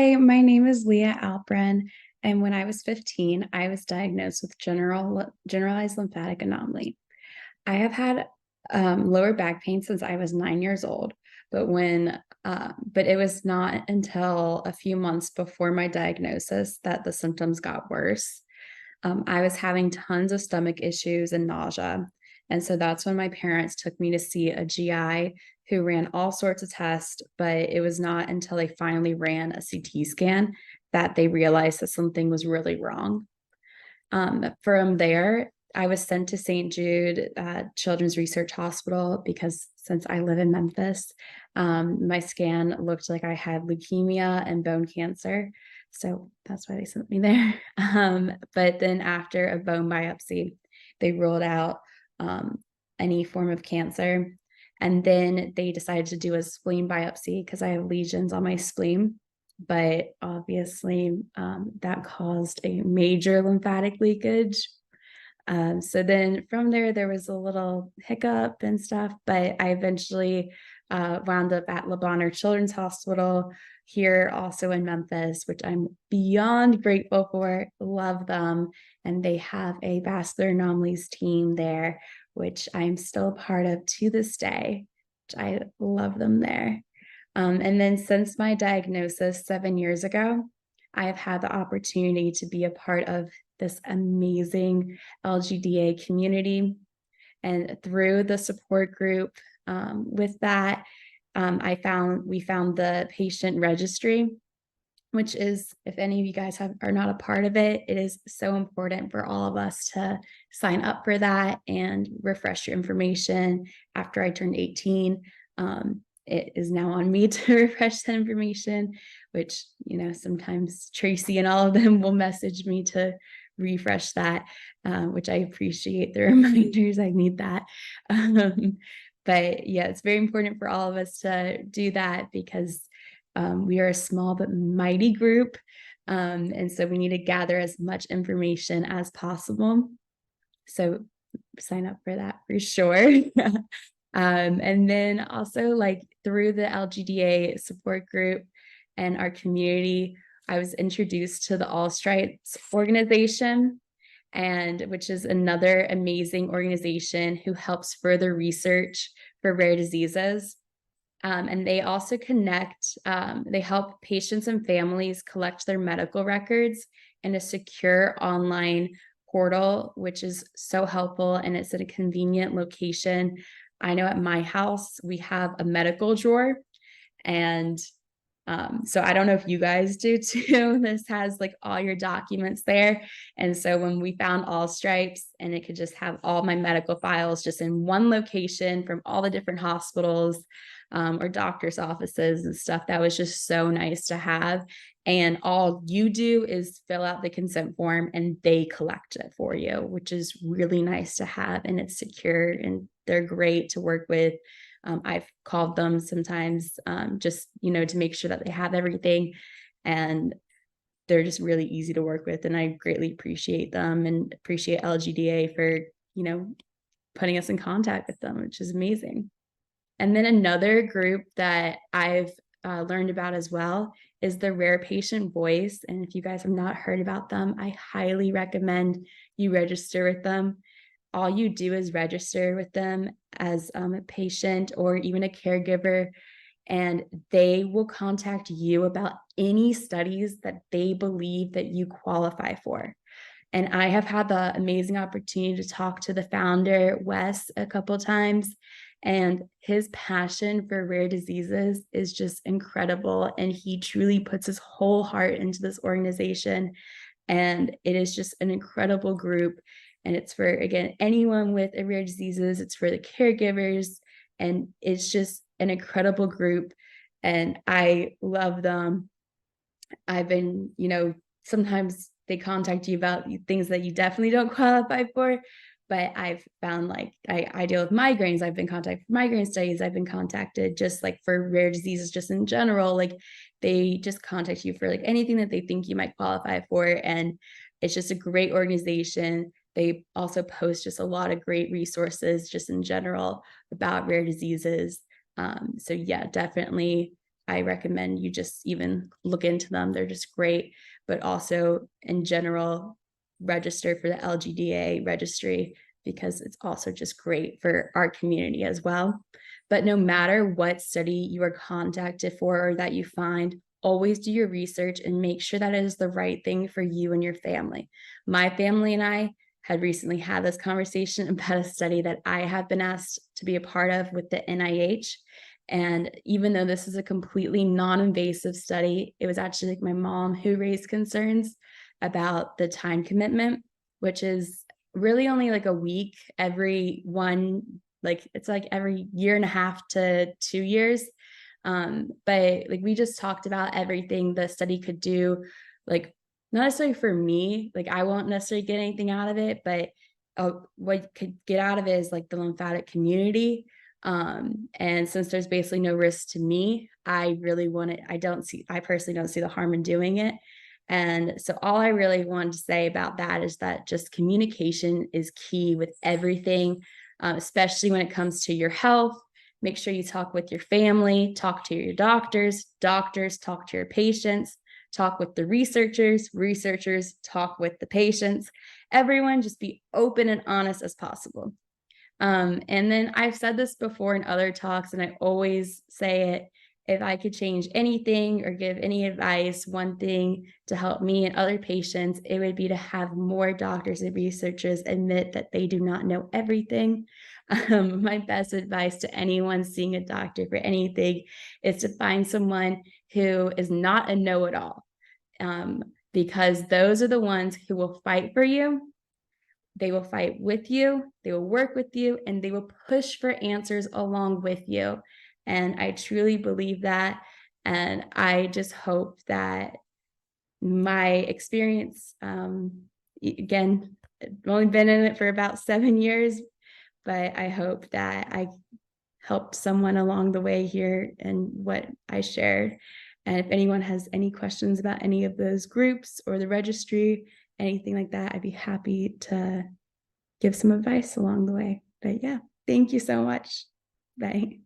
Hi, my name is Leeya Alprin, and when I was 15, I was diagnosed with generalized lymphatic anomaly. I have had lower back pain since I was 9 years old, but it was not until a few months before my diagnosis that the symptoms got worse. I was having tons of stomach issues and nausea. And so that's when my parents took me to see a GI who ran all sorts of tests, but it was not until they finally ran a CT scan that they realized that something was really wrong. From there, I was sent to St. Jude Children's Research Hospital because since I live in Memphis, my scan looked like I had leukemia and bone cancer. So that's why they sent me there. But then after a bone biopsy, they ruled out um, any form of cancer. And then they decided to do a spleen biopsy because I have lesions on my spleen. But obviously, that caused a major lymphatic leakage. So then from there was a little hiccup and stuff, but I eventually wound up at Le Bonheur Children's Hospital here also in Memphis, which I'm beyond grateful for. Love them. And they have a vascular anomalies team there, which I'm still a part of to this day. Which I love them there. And then since my diagnosis 7 years ago, I have had the opportunity to be a part of this amazing LGDA community. And through the support group with that, we found the patient registry, which is, if any of you guys are not a part of it, it is so important for all of us to sign up for that and refresh your information after I turned 18. It is now on me to refresh that information, which, sometimes Tracy and all of them will message me to refresh that, which I appreciate the reminders. I need that. But yeah, it's very important for all of us to do that because we are a small but mighty group. And so we need to gather as much information as possible. So sign up for that for sure. And then also, like, through the LGDA support group and our community, I was introduced to the All Stripes organization, and which is another amazing organization who helps further research for rare diseases. And they also they help patients and families collect their medical records in a secure online portal, which is so helpful, and it's at a convenient location. I know at my house, we have a medical drawer, and so I don't know if you guys do too. This has like all your documents there. And so when we found All Stripes and it could just have all my medical files just in one location from all the different hospitals or doctor's offices and stuff, that was just so nice to have. And all you do is fill out the consent form and they collect it for you, which is really nice to have. And it's secure and they're great to work with. I've called them sometimes just, to make sure that they have everything, and they're just really easy to work with. And I greatly appreciate them and appreciate LGDA for, putting us in contact with them, which is amazing. And then another group that I've learned about as well is the Rare Patient Voice. And if you guys have not heard about them, I highly recommend you register with them. All you do is register with them as a patient or even a caregiver, and they will contact you about any studies that they believe that you qualify for. And I have had the amazing opportunity to talk to the founder, Wes, a couple of times, and his passion for rare diseases is just incredible. And he truly puts his whole heart into this organization. And it is just an incredible group. And it's for, again, anyone with rare diseases. It's for the caregivers. And it's just an incredible group. And I love them. I've been, sometimes they contact you about things that you definitely don't qualify for. But I've found, like, I deal with migraines. I've been contacted for migraine studies. I've been contacted just like for rare diseases, just in general. Like, they just contact you for like anything that they think you might qualify for. And it's just a great organization. They also post just a lot of great resources just in general about rare diseases. So yeah, definitely I recommend you just even look into them. They're just great, but also in general, register for the LGDA registry because it's also just great for our community as well. But no matter what study you are contacted for or that you find, always do your research and make sure that it is the right thing for you and your family. My family and I had recently had this conversation about a study that I have been asked to be a part of with the NIH. And even though this is a completely non-invasive study, it was actually like my mom who raised concerns about the time commitment, which is really only like a week every one, like it's like every year and a half to 2 years. But like we just talked about everything the study could do, like not necessarily for me, like I won't necessarily get anything out of it, but what could get out of it is like the lymphatic community. And since there's basically no risk to me, I really want it. I personally don't see the harm in doing it. And so all I really wanted to say about that is that just communication is key with everything, especially when it comes to your health. Make sure you talk with your family, talk to your doctors, talk to your patients, talk with the researchers talk with the patients. Everyone just be open and honest as possible. And then I've said this before in other talks, and I always say it. If I could change anything or give any advice, one thing to help me and other patients, it would be to have more doctors and researchers admit that they do not know everything. My best advice to anyone seeing a doctor for anything is to find someone who is not a know-it-all, because those are the ones who will fight for you. They will fight with you, they will work with you, and they will push for answers along with you. And I truly believe that. And I just hope that my experience, again, I've only been in it for about 7 years, but I hope that I helped someone along the way here and what I shared. And if anyone has any questions about any of those groups or the registry, anything like that, I'd be happy to give some advice along the way. But yeah, thank you so much. Bye.